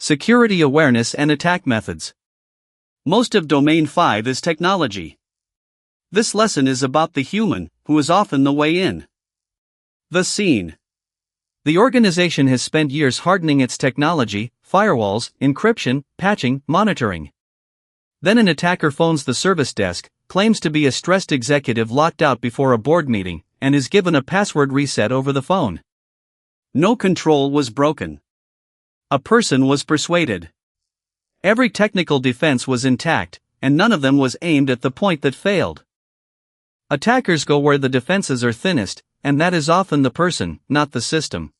Security awareness and attack methods. Most of Domain 5 is technology. This lesson is about the human, who is often the way in. The scene. The organization has spent years hardening its technology, firewalls, encryption, patching, monitoring. Then an attacker phones the service desk, claims to be a stressed executive locked out before a board meeting, and is given a password reset over the phone. No control was broken. A person was persuaded. Every technical defense was intact, and none of them was aimed at the point that failed. Attackers go where the defenses are thinnest, and that is often the person, not the system.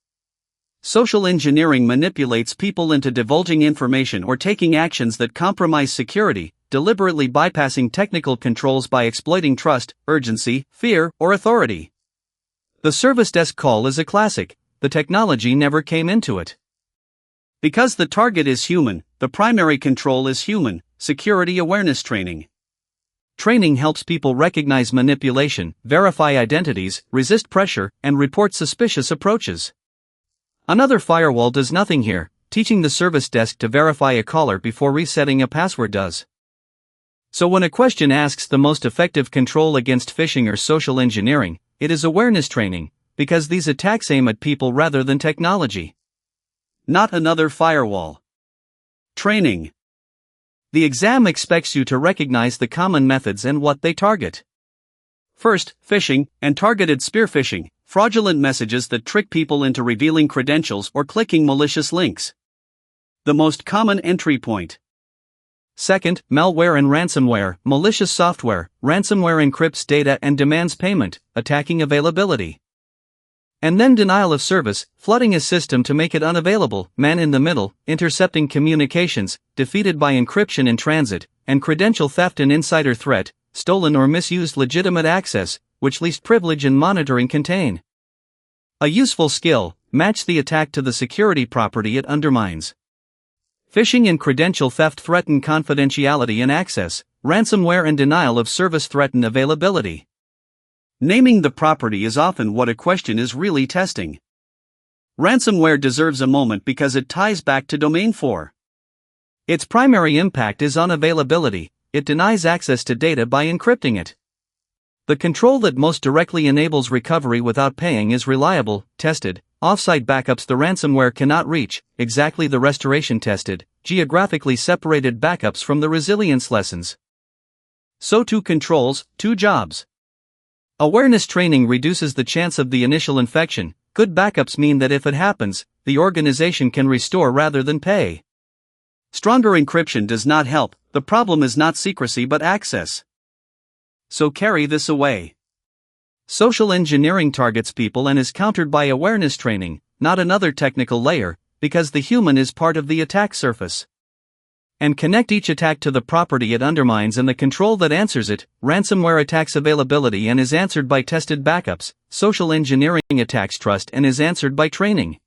Social engineering manipulates people into divulging information or taking actions that compromise security, deliberately bypassing technical controls by exploiting trust, urgency, fear, or authority. The service desk call is a classic. The technology never came into it. Because the target is human, the primary control is human. Security awareness training. Training helps people recognize manipulation, verify identities, resist pressure, and report suspicious approaches. Another firewall does nothing here, teaching the service desk to verify a caller before resetting a password does. So when a question asks the most effective control against phishing or social engineering, it is awareness training, because these attacks aim at people rather than technology. Not another firewall. Training. The exam expects you to recognize the common methods and what they target. First, phishing and targeted spear phishing, fraudulent messages that trick people into revealing credentials or clicking malicious links. The most common entry point. Second, malware and ransomware, malicious software. Ransomware encrypts data and demands payment, attacking availability. And then denial of service, flooding a system to make it unavailable. Man in the middle, intercepting communications, defeated by encryption in transit, and credential theft and insider threat, stolen or misused legitimate access, which least privilege and monitoring contain. A useful skill, match the attack to the security property it undermines. Phishing and credential theft threaten confidentiality and access. Ransomware and denial of service threaten availability. Naming the property is often what a question is really testing. Ransomware deserves a moment because it ties back to Domain 4. Its primary impact is on availability. It denies access to data by encrypting it. The control that most directly enables recovery without paying is reliable, tested, offsite backups the ransomware cannot reach, exactly the restoration tested, geographically separated backups from the resilience lessons. So 2 controls, 2 jobs. Awareness training reduces the chance of the initial infection. Good backups mean that if it happens, the organization can restore rather than pay. Stronger encryption does not help. The problem is not secrecy but access. So carry this away. Social engineering targets people and is countered by awareness training, not another technical layer, because the human is part of the attack surface. And connect each attack to the property it undermines and the control that answers it. Ransomware attacks availability and is answered by tested backups. Social engineering attacks trust and is answered by training.